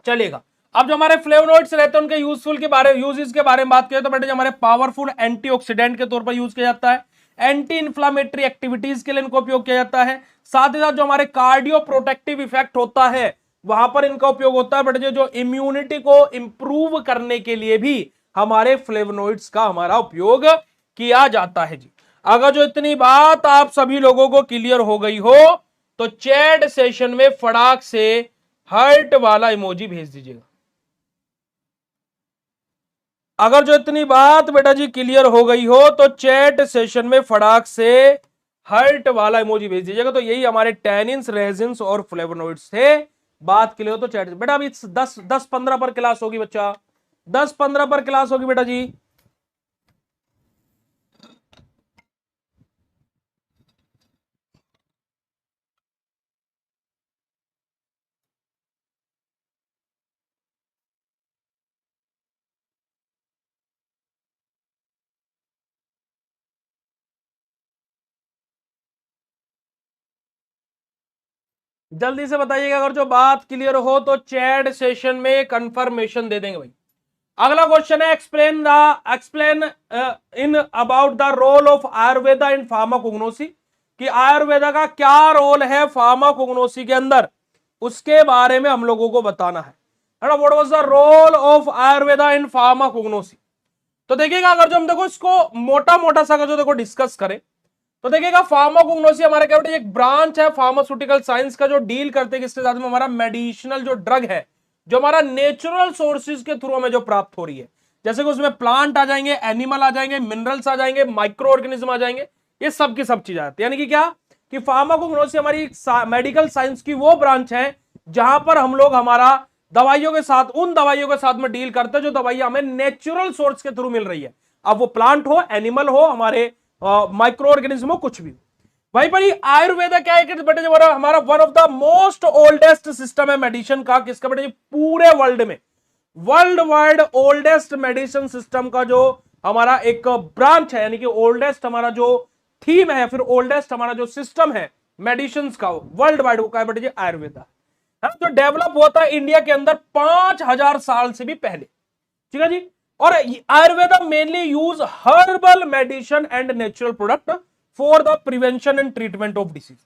चलेगा। अब जो हमारे फ्लेवोनोइड्स रहते हैं उनके यूजेस के बारे में बात करें तो बेटे हमारे पावरफुल एंटीऑक्सीडेंट के तौर पर यूज किया जाता है। एंटी इंफ्लामेटरी एक्टिविटीज के लिए इनका उपयोग किया जाता है। साथ ही साथ जो हमारे कार्डियो प्रोटेक्टिव इफेक्ट होता है वहां पर इनका उपयोग होता है। बट जो इम्यूनिटी को इंप्रूव करने के लिए भी हमारे फ्लेवोनॉइड्स का हमारा उपयोग किया जाता है जी। अगर जो इतनी बात आप सभी लोगों को क्लियर हो गई हो तो चैट सेशन में फटाक से हार्ट वाला इमोजी भेज दीजिएगा। अगर जो इतनी बात बेटा जी क्लियर हो गई हो तो चैट सेशन में फटाक से हार्ट वाला इमोजी भेज दीजिएगा। तो यही हमारे टैनिन्स, रेजिन्स और फ्लेवोनॉइड्स थे। बात क्लियर हो तो चैट बेटा अभी 10-15 पर क्लास होगी बच्चा, 10-15 पर क्लास होगी बेटा जी। जल्दी से बताइएगा अगर जो बात क्लियर हो तो चैट सेशन में कंफर्मेशन दे देंगे भाई। अगला क्वेश्चन है explain in about the role of Ayurveda in pharmacognosy, कि आयुर्वेदा का क्या रोल है फार्माकोग्नोसी के अंदर, उसके बारे में हम लोगों को बताना है ना। What was the role of Ayurveda in pharmacognosy. तो देखिएगा अगर जो हम देखो इसको मोटा मोटा सा अगर जो देखो डिस्कस करें तो देखिएगा फार्माकोग्नोसी हमारे क्या बेटा एक ब्रांच है फार्मास्यूटिकल साइंस का जो डील करते हैं किसके साथ में, हमारा मेडिसिनल जो ड्रग है जो हमारा नेचुरल सोर्सेज के थ्रू हमें जो प्राप्त हो रही है। जैसे कि उसमें प्लांट आ जाएंगे, एनिमल आ जाएंगे, मिनरल्स आ जाएंगे, माइक्रो ऑर्गेनिज्म आ जाएंगे, ये सब की सब चीज आती है। यानी कि क्या कि फार्माकोग्नोसी हमारी मेडिकल साइंस की वो ब्रांच है जहां पर हम लोग हमारा दवाइयों के साथ उन दवाइयों के साथ में डील करते हैं जो दवाइयां हमें नेचुरल सोर्स के थ्रू मिल रही है। अब वो प्लांट हो, एनिमल हो, हमारे माइक्रो ऑर्गेनिज्म हो, कुछ भी। वहीं पर आयुर्वेदा क्या है कि बेटे जो हमारा one of the most oldest system है मेडिसिन का, किसका बेटे पूरे वर्ल्ड में world wide oldest medicine system का जो हमारा एक ब्रांच है, यानी कि ओल्डेस्ट हमारा जो थीम है, फिर ओल्डेस्ट हमारा जो सिस्टम है मेडिसिन का वर्ल्ड वाइड, वो क्या है बेटे आयुर्वेदा, जो डेवलप हुआ था इंडिया के अंदर 5000 साल से भी पहले। ठीक है जी। और Ayurveda mainly use herbal medicine and natural product for the prevention and treatment of disease.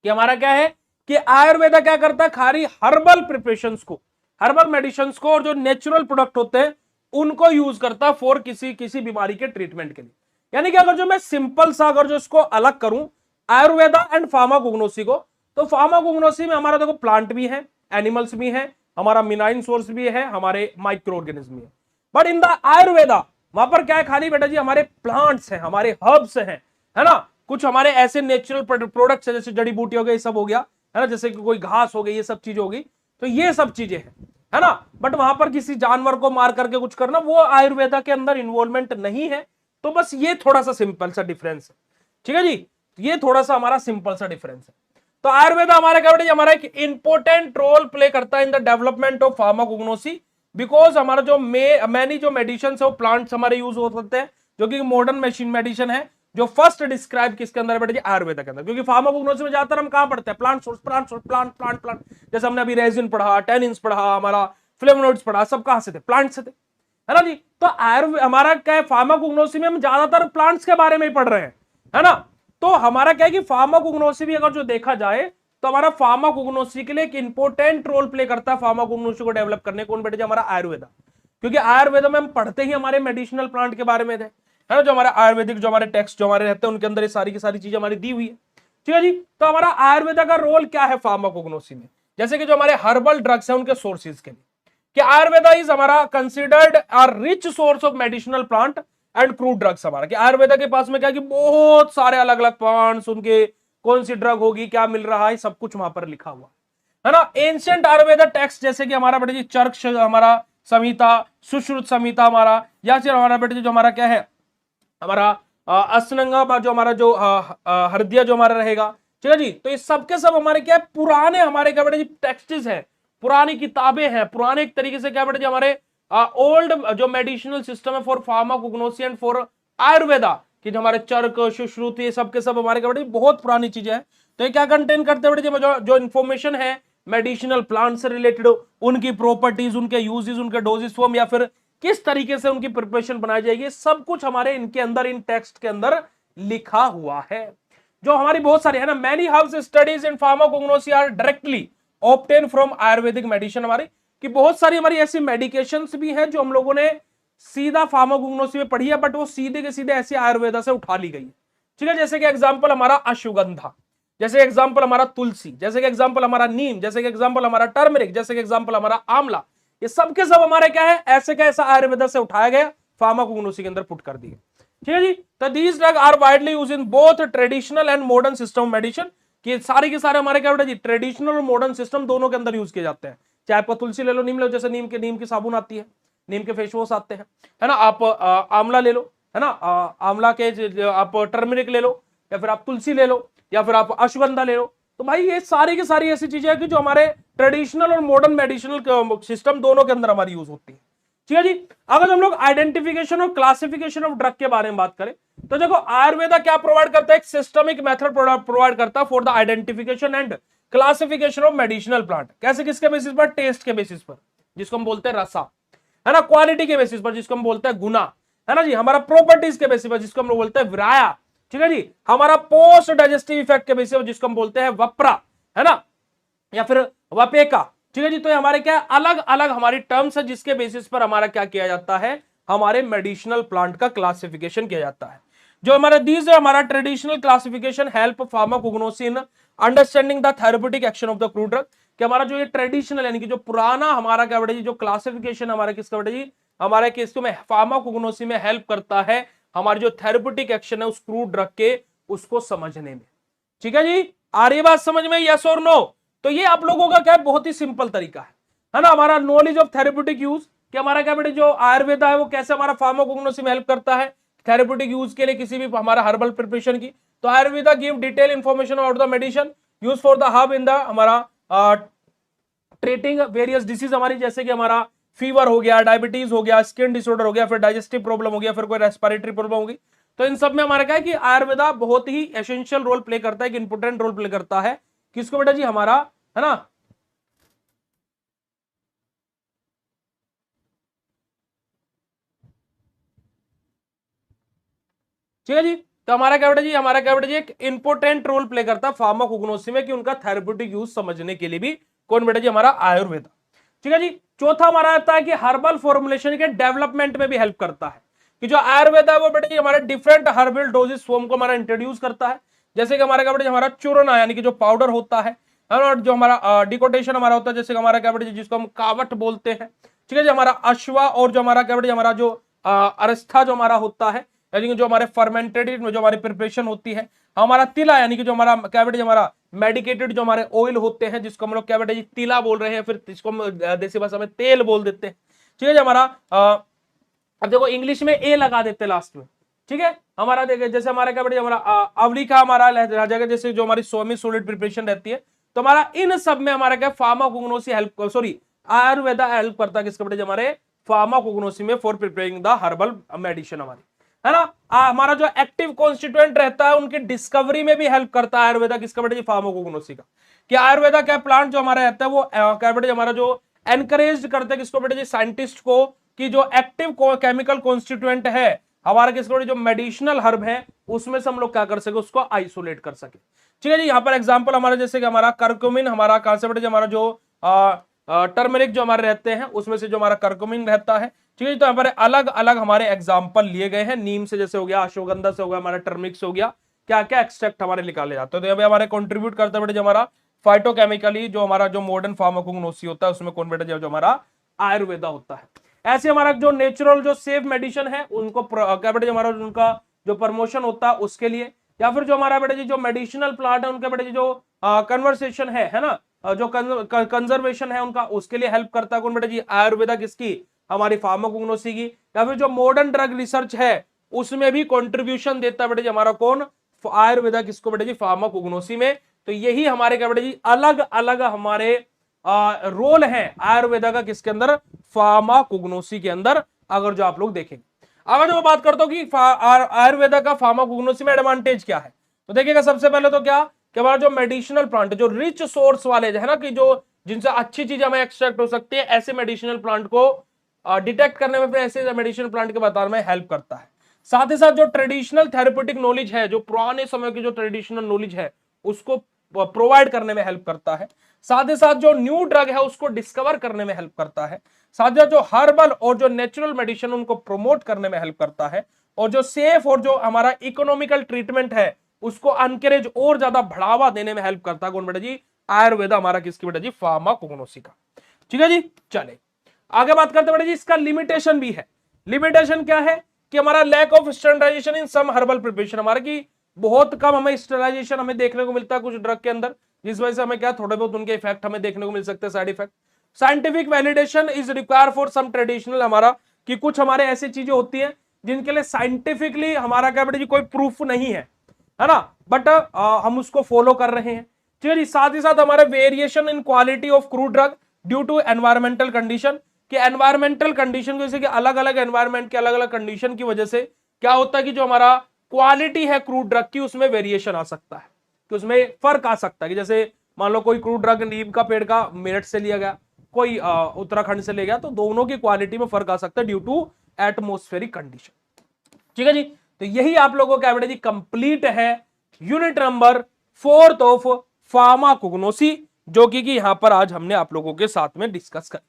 कि हमारा क्या है कि आयुर्वेदा क्या करता है, खाली हर्बल प्रिपरेशंस को, हर्बल मेडिसिन को और जो नेचुरल प्रोडक्ट होते हैं उनको यूज करता है फॉर किसी बीमारी के ट्रीटमेंट के लिए। यानी कि अगर जो मैं सिंपल सा अगर जो इसको अलग करूं आयुर्वेदा एंड फार्माकोग्नोसी को, तो फार्माकोग्नोसी में हमारा देखो प्लांट भी है, एनिमल्स भी है, हमारा मिनाइन सोर्स भी है, हमारे माइक्रो ऑर्गेनिज्म भी है। बट इन द आयुर्वेदा वहां पर क्या है, खाली बेटा जी हमारे प्लांट्स हैं, हमारे हर्ब्स हैं, है ना, कुछ हमारे ऐसे नेचुरल प्रोडक्ट्स है जैसे जड़ी बूटी हो गई, ये सब हो गया, है ना, जैसे कि कोई घास हो गई, ये सब चीजें होगी, तो ये सब चीजें हैं, है ना। बट वहां पर किसी जानवर को मार करके कुछ करना वो आयुर्वेदा के अंदर इन्वॉल्वमेंट नहीं है। तो बस ये थोड़ा सा सिंपल सा डिफरेंस है। ठीक है जी, ये थोड़ा सा हमारा सिंपल सा डिफरेंस है। तो आयुर्वेदा हमारा क्या बेटा जी हमारा एक इंपॉर्टेंट रोल प्ले करता है in the development of pharmacognosy, because हमारा जो मैनी जो मेडिसिन है वो प्लांट्स हमारे यूज हो सकते हैं, जो कि मॉडर्न मशीन मेडिसिन है जो फर्स्ट डिस्क्राइब किसके अंदर है बेटा जी आयुर्वेदा के अंदर। क्योंकि फार्माकोग्नोसी में ज्यादातर हम कहां पढ़ते हैं, plant source, plant source, plant plant plant. जैसे हमने अभी रेजिन पढ़ा, टैनिन्स पढ़ा, हमारा फ्लेवोनॉइड्स पढ़ा, सब कहां से थे, प्लांट से थे, है ना जी। तो हमारा क्या है फार्माकोग्नोसी में हम ज्यादातर प्लांट्स के बारे में ही पढ़ रहे हैं, है ना। तो हमारा क्या है कि फार्माकोग्नोसी भी अगर जो देखा जाए तो हमारा फार्माकोग्नोसी के लिए एक इंपॉर्टेंट रोल प्ले करता है फार्माकोग्नोसी को डेवलप करने, कौन बेटे हमारा आयुर्वेदा। क्योंकि आयुर्वेदा में हम पढ़ते ही हमारे मेडिसिनल प्लांट के बारे में थे, है ना, जो हमारे आयुर्वेदिक जो हमारे टेक्स्ट जो हमारे रहते हैं उनके अंदर ये सारी की सारी चीजें हमारी दी हुई है। ठीक है जी। तो हमारा आयुर्वेदा का रोल क्या है फार्माकोग्नोसी में, जैसे कि जो हमारे हर्बल ड्रग्स है उनके सोर्सेज के लिए, कि आयुर्वेदा इज हमारा considered a rich source of medicinal plant and crude drugs. हमारा कि आयुर्वेदा के पास में क्या कि बहुत सारे अलग अलग प्लांट्स, उनके कौन सी ड्रग होगी, क्या मिल रहा है, सब कुछ वहां पर लिखा हुआ है ना। एंशिएंट आयुर्वेदा टेक्स्ट जैसे कि हमारा बेटे जी चर्क हमारा संहिता, सुश्रुत संहिता हमारा, या फिर हमारा बेटे जो हमारा क्या है हमारा अष्टांगा जो हमारा जो हृदय जो हमारा रहेगा। ठीक है जी। तो ये सब के सब हमारे क्या है पुराने हमारे क्या बेटे जी टेक्स्ट्स हैं, पुरानी किताबें हैं, पुराने एक तरीके से क्या बेटे जी हमारे ओल्ड जो मेडिसिनल सिस्टम है for pharmacognosy and for Ayurveda, कि जो हमारे चर्क, सुश्रुत, ये सब के सब हमारे क्या बेटे बहुत पुरानी चीजें हैं। तो ये क्या कंटेन करते हैं बेटे जी, जो इन्फॉर्मेशन है मेडिसिनल प्लांट से रिलेटेड, उनकी प्रॉपर्टीज, उनके यूजेस, उनके डोजेस फॉर्म, या फिर किस तरीके से उनकी प्रिपरेशन बनाई जाएगी, सब कुछ हमारे इनके अंदर इन टेक्स्ट के अंदर लिखा हुआ है। जो हमारी बहुत सारी है ना, many house studies in pharmacognosy are directly obtain from ayurvedic medicine, हमारी कि बहुत सारी हमारी ऐसी मेडिकेशंस भी है जो हम लोगों ने सीधा फार्माकोग्नोसी में पढ़ी है, बट वो सीधे के सीधे ऐसे आयुर्वेदा से उठा ली गई है। ठीक है, जैसे कि एग्जांपल हमारा अश्वगंधा, जैसे एग्जांपल हमारा तुलसी, जैसे कि एग्जांपल हमारा नीम, जैसे कि एग्जांपल हमारा टर्मरिक, जैसे कि एग्जांपल हमारा आंवला, ये सब के सब हमारे क्या है, ऐसे का ऐसा आयुर्वेदा से उठाया गया, फार्माकोग्नोसी के अंदर पुट कर दिए। ठीक है जी, तो these drug are widely use in both traditional and modern system of medicine, कि सारे के सारे हमारे क्या बेटा जी ट्रेडिशनल और मॉडर्न सिस्टम दोनों के अंदर यूज किए जाते हैं। चाहे आप तुलसी ले लो, नीम ले लो, जैसे नीम की साबुन आती है, नीम के फेस वॉश आते हैं, है ना, आप आंवला ले लो, है ना, आंवला के आप टर्मरिक ले लो, या फिर आप तुलसी ले लो, या फिर आप अश्वगंधा ले लो। तो भाई ये सारी की सारी ऐसी चीजें हैं कि जो हमारे ट्रेडिशनल और मॉडर्न मेडिसिनल सिस्टम दोनों के अंदर हमारी यूज होती है। ठीक है जी, अगर हम लोग आइडेंटिफिकेशन और क्लासिफिकेशन ऑफ ड्रग के बारे में बात करें तो देखो आयुर्वेदा क्या प्रोवाइड करता है, एक सिस्टमिक मेथड प्रोवाइड करता है for the identification and classification of medicinal plant. कैसे, किसके बेसिस पर, टेस्ट के बेसिस पर जिसको हम बोलते हैं रसा, है ना, क्वालिटी के बेसिस पर जिसको हम बोलते हैं गुना, है ना जी, हमारा प्रॉपर्टीज के बेसिस पर जिसको हम लोग बोलते हैं विराया, ठीक है जी, हमारा पोस्ट डाइजेस्टिव इफेक्ट के बेसिस पर जिसको हम बोलते हैं वप्रा, है ना, या फिर वपेका। ठीक है जी, तो हमारे क्या अलग अलग हमारी टर्म्स है जिसके बेसिस पर हमारा क्या किया जाता है, हमारे मेडिसिनल प्लांट का क्लासिफिकेशन किया जाता है। जो हमारा दीज हमारा traditional classification help pharmacognosy in understanding the therapeutic action of the crude drug, कि हमारा जो ये ट्रेडिशनल यानी कि जो पुराना हमारा क्या बेटा जी जो क्लासिफिकेशन हमारा किसका बेटा जी हमारे किसको में फार्माकोग्नोसी में हेल्प करता है हमारी जो थेरेप्यूटिक एक्शन है उस क्रूड ड्रग के उसको समझने में। ठीक है जी, आ रही बात समझ में, यस और नो? तो ये आप लोगों का क्या है, बहुत ही सिंपल तरीका है ना, हमारा नॉलेज ऑफ थेरेप्यूटिक यूज कि हमारा क्या बेटे जो आयुर्वेदा है वो कैसे हमारा फार्माकोग्नोसी में हेल्प करता है थेरेप्यूटिक यूज के लिए किसी भी हमारा हर्बल प्रिपरेशन की। तो Ayurveda give detail information about the medicine use for the hub in the हमारा ट्रीटिंग वेरियस डिसीज, हमारी जैसे कि हमारा फीवर हो गया, डायबिटीज हो गया, स्किन डिसऑर्डर हो गया, फिर डाइजेस्टिव प्रॉब्लम हो गया, फिर कोई रेस्पिरेटरी प्रॉब्लम होगी। तो इन सब में हमारा क्या है कि आयुर्वेदा बहुत ही एसेंशियल रोल प्ले करता है, कि इंपोर्टेंट रोल प्ले करता है किसको बेटा जी हमारा, है ना, ठीक है जी। तो हमारा क्या बेटा जी हमारा क्या बेटा जी एक इंपोर्टेंट रोल प्ले करता है फार्माकोग्नोसी में कि उनका थेरेप्यूटिक यूज समझने के लिए भी कौन बेटा जी हमारा आयुर्वेदा। ठीक है जी, चौथा हमारा आता है कि हर्बल फॉर्मुलेशन के डेवलपमेंट में भी हेल्प करता है, कि जो आयुर्वेदा है वो बेटा जी हमारे डिफरेंट हर्बल डोजेस फॉर्म को हमारा इंट्रोड्यूस करता है। जैसे कि हमारा क्या बेटा हमारा चूर्ण यानी कि जो पाउडर होता है और जो हमारा डिकोटेशन हमारा होता है, जैसे हमारा क्या बेटा जी जिसको हम कावट बोलते हैं। ठीक है जी, हमारा अश्वा और जो हमारा क्या बेटा हमारा जो अरस्था जो हमारा होता है यानी कि जो हमारे फर्मेंटेड जो हमारी प्रिपरेशन होती है, हमारा तिला यानी कि जो हमारा क्या बेटा हमारा मेडिकेटेड जो हमारे ऑयल होते हैं जिसको हम लोग क्या बेटा जी तिला बोल रहे हैं, फिर इसको हम देसी भाषा में तेल बोल देते हैं। ठीक है जी, हमारा अब देखो इंग्लिश में ए लगा देते हैं लास्ट में। ठीक है, हमारा देखिए जैसे हमारा क्या बेटा हमारा अवली का हमारा रह जाएगा, जैसे जो हमारी सोमी सॉलिड प्रिपरेशन रहती है। तो हमारा इन सब में हमारा क्या pharmacognosy help sorry Ayurveda help करता है किसके बेटा हमारे फार्माकोग्नोसी में for preparing the herbal medicine हमारी, है ना। हमारा जो एक्टिव कॉन्स्टिट्यूएंट रहता है उनकी डिस्कवरी में भी हेल्प करता है आयुर्वेदा किसका बेटा जी फार्माकोग्नोसी का, कि आयुर्वेदा क्या प्लांट जो हमारा रहता है वो क्या बेटा हमारा जो एनकरेज करते हैं किसको बेटा जी साइंटिस्ट को कि जो एक्टिव केमिकल कॉन्स्टिट्यूएंट है हमारा किसको जो मेडिसिनल हर्ब है उसमें से हम लोग क्या कर सके उसको आइसोलेट कर सके। ठीक है जी, यहाँ पर एग्जांपल हमारा जैसे कि हमारा कर्कुमिन हमारा कहां से बेटा हमारा जो टर्मरिक जो हमारे रहते हैं उसमें से जो हमारा कर्कुमिन रहता है। ठीक है, तो यहाँ पर अलग अलग हमारे एग्जाम्पल लिए गए हैं, नीम से जैसे हो गया, अश्वगंधा से हो गया, हमारा टर्मरिक से हो गया, क्या क्या एक्सट्रैक्ट हमारे निकाले जाते हैं। तो यहाँ हमारे कंट्रीब्यूट करता है बेटा जो हमारा फाइटोकेमिकली जो हमारा जो मॉडर्न फार्माकोग्नोसी होता है उसमें कौन बेटा जो हमारा आयुर्वेदा होता है। ऐसे हमारा जो नेचुरल जो सेफ मेडिसिन है उनको क्या बेटा हमारा उनका जो प्रमोशन होता है उसके लिए, या फिर जो हमारा बेटा जी जो मेडिसिनल प्लांट है उनके बेटा जी जो कन्वर्सेशन है ना, जो कंजर्वेशन है उनका उसके लिए हेल्प करता है कौन बेटा जी आयुर्वेदा किसकी हमारी फार्माकोग्नोसी की। या फिर जो मॉडर्न ड्रग रिसर्च है उसमें भी कंट्रीब्यूशन देता है बेटा जी हमारा कौन आयुर्वेदा किसको बेटा जी फार्माकोग्नोसी में। तो यही हमारे क्या बेटा जी अलग अलग हमारे रोल है आयुर्वेदा का किसके अंदर फार्माकोग्नोसी के अंदर। अगर जो आप लोग देखेंगे अगर जो बात करता हूं कि आयुर्वेदा का फार्माकोग्नोसी में एडवांटेज क्या है, तो देखिएगा सबसे पहले तो क्या कि हमारा जो मेडिसिनल प्लांट जो रिच सोर्स वाले है ना कि जो जिनसे अच्छी चीज हमें एक्सट्रैक्ट हो सकती है ऐसे मेडिसिनल प्लांट को डिटेक्ट करने में फिर ऐसे मेडिसिनल प्लांट के बताने में हेल्प करता है। साथ ही साथ जो ट्रेडिशनल थेरेपेटिक नॉलेज है, जो पुराने समय की जो ट्रेडिशनल नॉलेज है उसको प्रोवाइड करने में हेल्प करता है। साथ ही साथ जो न्यू ड्रग है उसको डिस्कवर करने में हेल्प करता है। साथ ही साथ जो हर्बल और जो नेचुरल मेडिसिन उनको प्रमोट करने में हेल्प करता है। और जो सेफ और जो हमारा इकोनॉमिकल ट्रीटमेंट है उसको अनकरेज और ज्यादा बढ़ावा देने में हेल्प करता है। कौन बेटा जी? आयुर्वेदा हमारा किसकी बेटा जी? फार्माकोग्नोसी का। ठीक है जी, चले आगे बात करते बेटा जी। इसका लिमिटेशन भी है। लिमिटेशन क्या है कि हमारा lack of standardization in some herbal preparation, हमारा की बहुत कम हमें स्टैंडर्डाइजेशन हमें देखने को मिलता है कुछ ड्रग के अंदर, जिस वजह से हमें क्या थोड़े बहुत उनके इफेक्ट हमें देखने को मिल सकते हैं, side effect. Scientific validation is require for some traditional, हमारा कि कुछ हमारे ऐसी चीजें होती हैं जिनके लिए साइंटिफिकली हमारा क्या बेटा जी कोई प्रूफ नहीं है ना, बट हम उसको फॉलो कर रहे हैं। ठीक है जी। साथ ही साथ हमारे variation in quality of crude drug due to environmental condition, कि एनवायरमेंटल कंडीशन की वजह से, कि अलग अलग एनवायरमेंट के अलग अलग कंडीशन की वजह से क्या होता है कि जो हमारा क्वालिटी है क्रूड ड्रग की उसमें वेरिएशन आ सकता है, कि उसमें फर्क आ सकता है। कि जैसे मान लो कोई क्रूड ड्रग नीम का पेड़ का मेरठ से लिया गया, कोई उत्तराखंड से ले गया, तो दोनों की क्वालिटी में फर्क आ सकता है ड्यू टू एटमोस्फेरिक कंडीशन। ठीक है जी। तो यही आप लोगों का बेटा जी कंप्लीट है यूनिट नंबर 4 ऑफ फार्माकोग्नोसी, जो कि यहां पर आज हमने आप लोगों के साथ में डिस्कस कर।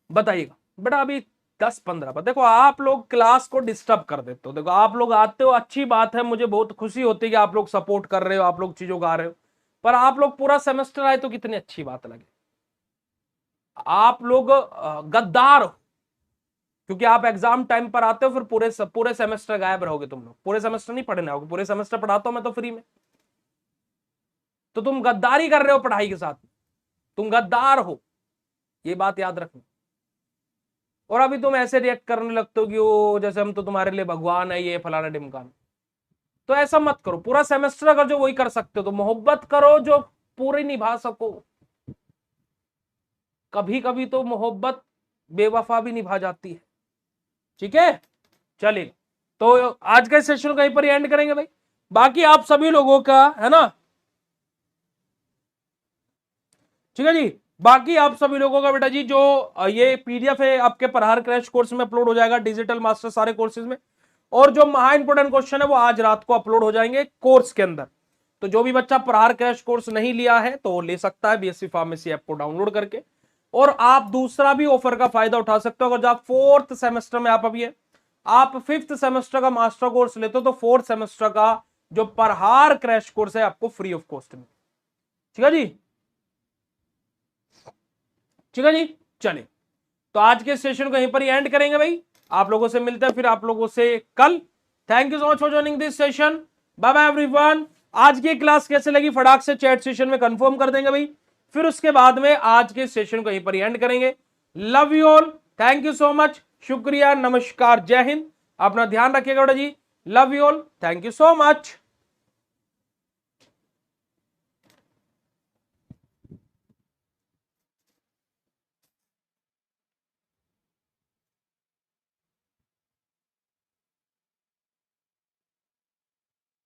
बताइएगा बेटा अभी 10-15 पर देखो आप लोग क्लास को डिस्टर्ब कर देते हो। देखो आप लोग आते हो, अच्छी बात है, मुझे बहुत खुशी होती है कि आप लोग सपोर्ट कर रहे हो, आप लोग चीजों गा रहे हो, पर आप लोग पूरा सेमेस्टर आए तो कितनी अच्छी बात लगे। आप लोग गद्दार हो, क्योंकि आप एग्जाम टाइम पर आते हो, फिर पूरे सेमेस्टर गायब रहोगे। तुम लोग पूरे सेमेस्टर नहीं पढ़ने आओगे, पूरे सेमेस्टर पढ़ाता हूं मैं तो फ्री में, तो तुम गद्दारी कर रहे हो पढ़ाई के साथ, तुम गद्दार हो, ये बात याद रखना। और अभी तुम ऐसे रिएक्ट करने लगते हो कि वो जैसे हम तो तुम्हारे लिए भगवान है, ये फलाना ढिमकाना, तो ऐसा मत करो। पूरा सेमेस्टर अगर जो वही कर सकते हो तो मोहब्बत करो जो पूरी निभा सको। कभी कभी तो मोहब्बत बेवफा भी निभा जाती है। ठीक है, चलिए तो आज का सेशन कहीं पर एंड करेंगे भाई। बाकी आप सभी लोगों का है ना, ठीक है जी, बाकी आप सभी लोगों का बेटा जी जो ये पीडीएफ है आपके प्रहार क्रैश कोर्स में अपलोड हो जाएगा, डिजिटल मास्टर सारे कोर्सेज में। और जो महा इंपोर्टेंट क्वेश्चन है वो आज रात को अपलोड हो जाएंगे कोर्स के अंदर। तो जो भी बच्चा प्रहार क्रैश कोर्स नहीं लिया है तो ले सकता है बीएससी फार्मेसी ऐप को डाउनलोड करके। और आप दूसरा भी ऑफर का फायदा उठा सकते हो। अगर आप 4th सेमेस्टर में आप अभी है, आप 5th सेमेस्टर का मास्टर कोर्स लेते हो तो 4th सेमेस्टर का जो प्रहार क्रैश कोर्स है आपको फ्री ऑफ कॉस्ट में। ठीक है जी, ठीक है जी, चलिए तो आज के सेशन को यहीं पर ही एंड करेंगे भाई। आप लोगों से मिलते हैं फिर आप लोगों से कल। Thank you so much for joining this session. Bye bye everyone. आज की क्लास कैसे लगी फटाक से चैट सेशन में कंफर्म कर देंगे भाई, फिर उसके बाद में आज के सेशन को यहीं पर ही एंड करेंगे। Love you all, thank you so much, शुक्रिया, नमस्कार, जय हिंद। अपना ध्यान रखिएगा बेटा जी। Love you all, thank you so much.